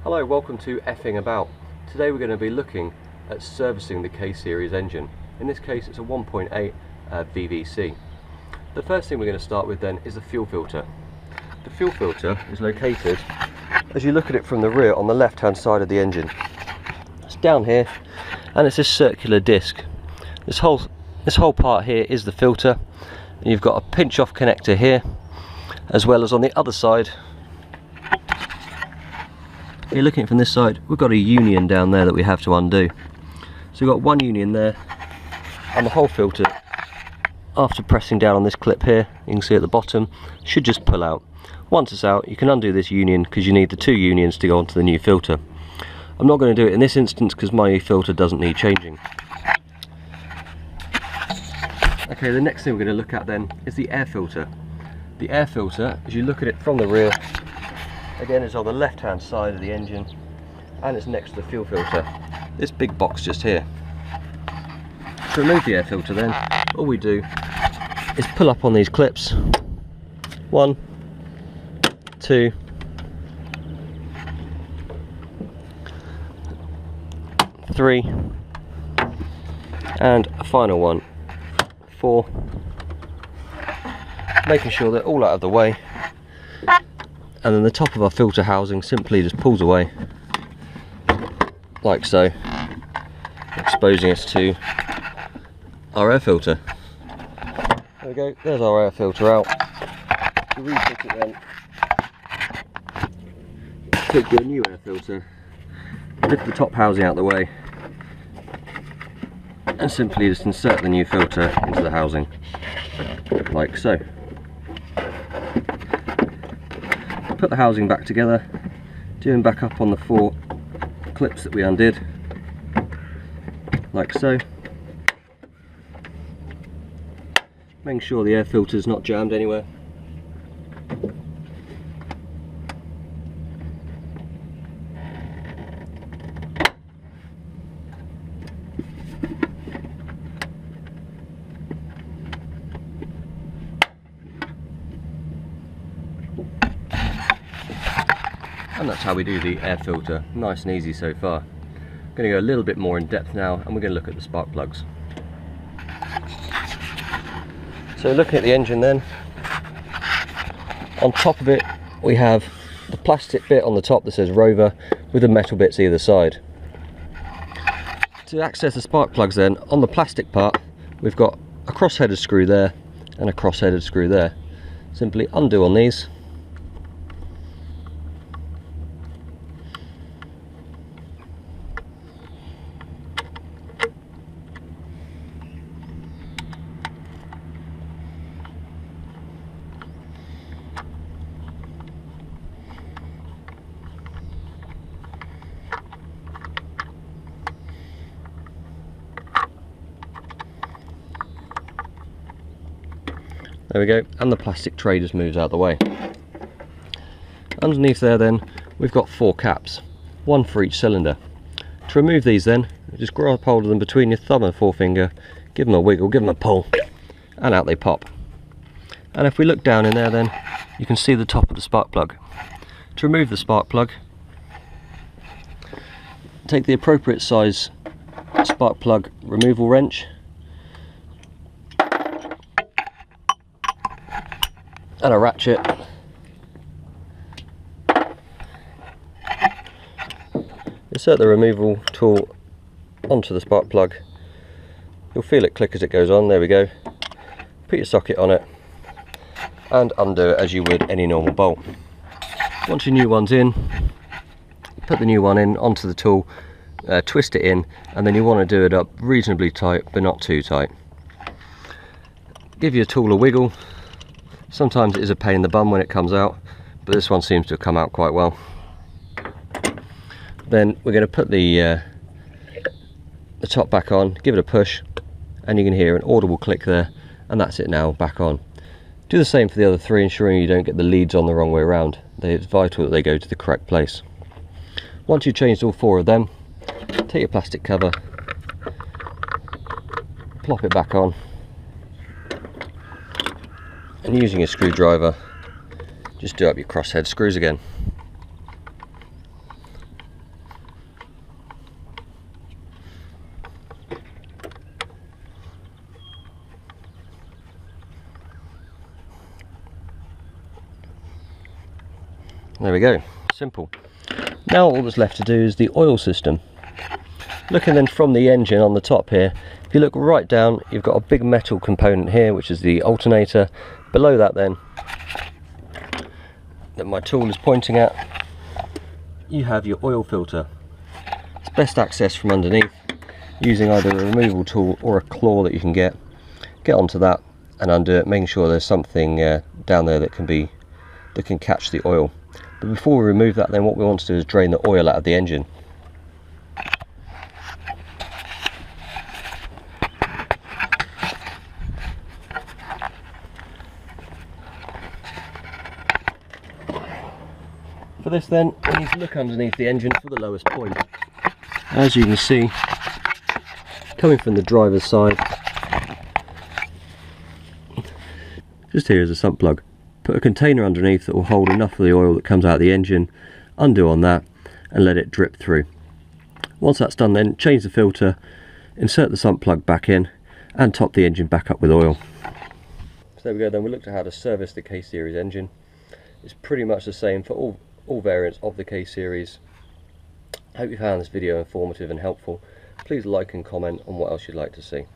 Hello, welcome to Effing About. Today we're going to be looking at servicing the K-Series engine. In this case it's a 1.8 VVC. The first thing we're going to start with then is the fuel filter. The fuel filter is located, as you look at it from the rear, on the left hand side of the engine. It's down here and it's this circular disc. This whole part here is the filter, and you've got a pinch off connector here, as well as on the other side. You're looking at it from this side, we've got a union down there that we have to undo. So we've got one union there, and the whole filter, after pressing down on this clip here, you can see at the bottom, should just pull out. Once it's out, you can undo this union because you need the two unions to go onto the new filter. I'm not going to do it in this instance because my filter doesn't need changing. Okay, the next thing we're going to look at then is the air filter. The air filter, as you look at it from the rear, again, is on the left hand side of the engine and it's next to the fuel filter. This big box just here. To remove the air filter then, all we do is pull up on these clips. 1, 2, 3, and a final one, 4. Making sure they're all out of the way. And then the top of our filter housing simply just pulls away, like so, exposing us to our air filter. There we go, there's our air filter out. To refit it then, take your new air filter, lift the top housing out of the way, and simply just insert the new filter into the housing, like so. Put the housing back together, doing back up on the 4 clips that we undid, like so. Making sure the air filter is not jammed anywhere. And that's how we do the air filter. Nice and easy so far. I'm going to go a little bit more in depth now, and we're going to look at the spark plugs. So looking at the engine then, on top of it we have the plastic bit on the top that says Rover with the metal bits either side. To access the spark plugs then, on the plastic part we've got a cross-headed screw there and a cross-headed screw there. Simply undo on these. There we go, and the plastic tray just moves out of the way. Underneath there then, we've got 4 caps, 1 for each cylinder. To remove these then, just grab hold of them between your thumb and forefinger, give them a wiggle, give them a pull, and out they pop. And if we look down in there then, you can see the top of the spark plug. To remove the spark plug, take the appropriate size spark plug removal wrench, and a ratchet, insert the removal tool onto the spark plug. You'll feel it click as it goes on. There we go. Put your socket on it and undo it as you would any normal bolt. Once your new one's in, put the new one in onto the tool, twist it in, and then you want to do it up reasonably tight but not too tight. Give your tool a wiggle. Sometimes it is a pain in the bum when it comes out, but this one seems to have come out quite well. Then we're going to put the top back on, give it a push, and you can hear an audible click there, and that's it now, back on. Do the same for the other 3, ensuring you don't get the leads on the wrong way around. It's vital that they go to the correct place. Once you've changed all 4 of them, take your plastic cover, plop it back on, and using a screwdriver, just do up your crosshead screws again. There we go, simple. Now all that's left to do is the oil system. Looking then from the engine on the top here, if you look right down, you've got a big metal component here, which is the alternator. Below that then, that my tool is pointing at, you have your oil filter. It's best accessed from underneath, using either a removal tool or a claw that you can get onto that and undo it, making sure there's something down there that can catch the oil. But before we remove that, then what we want to do is drain the oil out of the engine. For this then, we need to look underneath the engine for the lowest point. As you can see, coming from the driver's side, just here is a sump plug. Put a container underneath that will hold enough of the oil that comes out of the engine, undo on that and let it drip through. Once that's done then, change the filter, insert the sump plug back in and top the engine back up with oil. So there we go then, we looked at how to service the K-Series engine. It's pretty much the same for all variants of the K-Series. I hope you found this video informative and helpful. Please like and comment on what else you'd like to see.